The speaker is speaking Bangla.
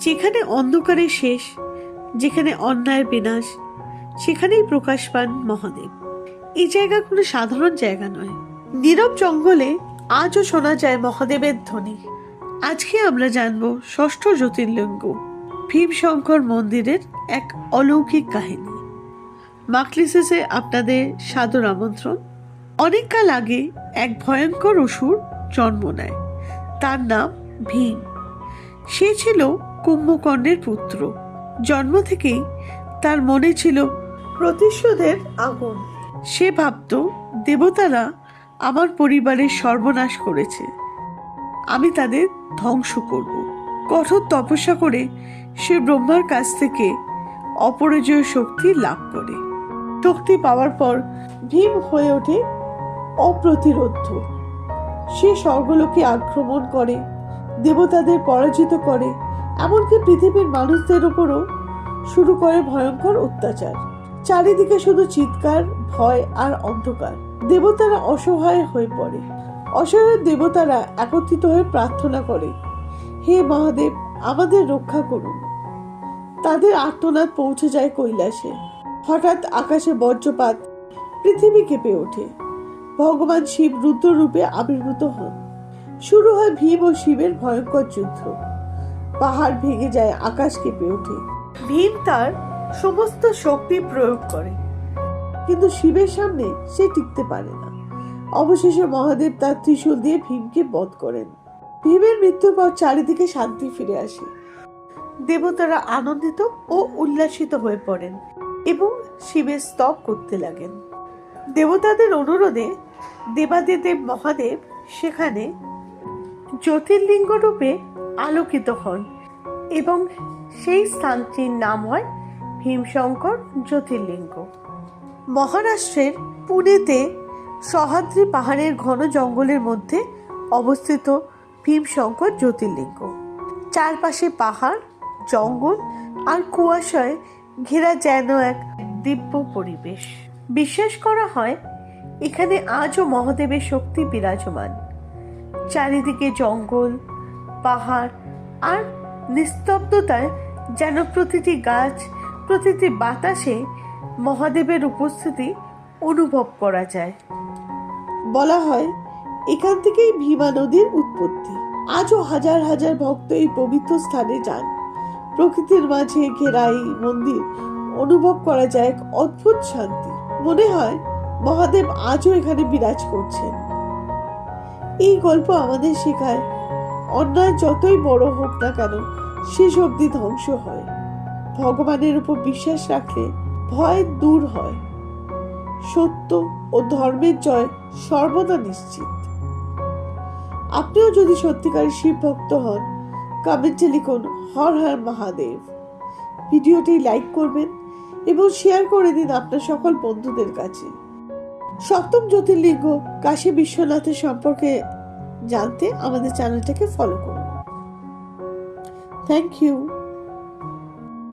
যেখানে অন্ধকারের শেষ, যেখানে অন্যায়ের বিনাশ, সেখানেই প্রকাশ পান মহাদেব। এই জায়গা কোনো সাধারণ জায়গা নয়। নীরব জঙ্গলে আজও শোনা যায় মহাদেবের ধ্বনি। আজকে আমরা জানব ষষ্ঠ জ্যোতির্লিঙ্গ ভীমশঙ্কর মন্দিরের এক অলৌকিক কাহিনী। মাকলিসেসে আপনাদের সাদর আমন্ত্রণ। অনেক কাল আগে এক ভয়ঙ্কর অসুর জন্ম নেয়। তার নাম ভীম। সে ছিল কুম্ভকর্ণের পুত্র। জন্ম থেকেই তার মনে ছিল প্রতিশোধের আগুন। সে ভাবত, দেবতারা আমার পরিবারের সর্বনাশ করেছে, আমি তাদের ধ্বংস করব। কঠোর তপস্যা করে সে ব্রহ্মার কাছ থেকে অপরাজেয় শক্তি লাভ করে। শক্তি পাওয়ার পর ভীম হয়ে ওঠে অপ্রতিরোধ্য। সে স্বর্গলোকে আক্রমণ করে, দেবতাদের পরাজিত করে, এমনকি পৃথিবীর মানুষদের উপরও শুরু করে ভয়ঙ্কর অত্যাচার। চারিদিকে শুধু চিৎকার, ভয় আর অন্ধকার। দেবতারা অসহায় হয়ে পড়ে। অসহায় দেবতারা একত্রিত হয়ে প্রার্থনা করে, হে মহাদেব, আমাদের রক্ষা করুন। তাদের আর্তনাদ পৌঁছে যায় কৈলাসে। হঠাৎ আকাশে বজ্রপাত, পৃথিবী কেঁপে ওঠে। ভগবান শিব রুদ্ররূপে আবির্ভূত হন। শুরু হয় ভীম ও শিবের ভয়ঙ্কর যুদ্ধ। পাহাড় ভেঙে যায়, আকাশ কেঁপে ওঠে। ভীম তার সমস্ত শক্তি প্রয়োগ করে, কিন্তু শিবের সামনে সে টিকতে পারে না। অবশেষে মহাদেব তার ত্রিশূল দিয়ে ভীমকে বধ করেন। ভীমের মৃত্যুর পর চারিদিকে শান্তি ফিরে আসে। দেবতারা আনন্দিত ও উল্লাসিত হয়ে পড়েন এবং শিবের স্তব করতে লাগেন। দেবতাদের অনুরোধে দেবাদিদেব মহাদেব সেখানে জ্যোতির্লিঙ্গ রূপে আলোকিত হন এবং সেই স্থানটির নাম হয় ভীমশঙ্কর জ্যোতির্লিঙ্গ। মহারাষ্ট্রের পুনেতে সহ্যাদ্রি পাহাড়ের ঘন জঙ্গলের মধ্যে অবস্থিত ভীমশঙ্কর জ্যোতির্লিঙ্গ। চারপাশে পাহাড়, জঙ্গল আর কুয়াশায় ঘেরা যেন এক দিব্য পরিবেশ। বিশ্বাস করা হয় এখানে আজও মহাদেবের শক্তি বিরাজমান। চারিদিকে জঙ্গল, পাহাড় আর নিস্তব্ধতায় যেন প্রতিটি গাছ, প্রতিটি বাতাসে মহাদেবের উপস্থিতি অনুভব করা যায়। বলা হয় এখান থেকেই ভীমা নদীর উৎপত্তি। আজও হাজার হাজার ভক্ত এই পবিত্র স্থানে যান। প্রকৃতির মাঝে ঘেরা এই মন্দির অনুভব করা যায় এক অদ্ভুত শান্তি। মনে হয় মহাদেব আজও এখানে বিরাজ করছেন। এই গল্প আমাদের শেখায়, অন্যায় যতই বড় হোক না কেন শেষ অবধি ধ্বংস হয়। ভগবানের উপর বিশ্বাস রাখলে ভয় দূর হয়। সত্য ও ধর্মের জয় সর্বদা নিশ্চিত। আপনিও যদি সত্যিকারের শিব ভক্ত হন, কমেন্টে লিখুন হর হর মহাদেব। ভিডিওটি লাইক করবেন এবং শেয়ার করে দিন আপনার সকল বন্ধুদের কাছে। সপ্তম জ্যোতির্লিঙ্গ কাশী বিশ্বনাথের সম্পর্কে জানতে আমাদের চ্যানেলটাকে ফলো করুন। Thank you.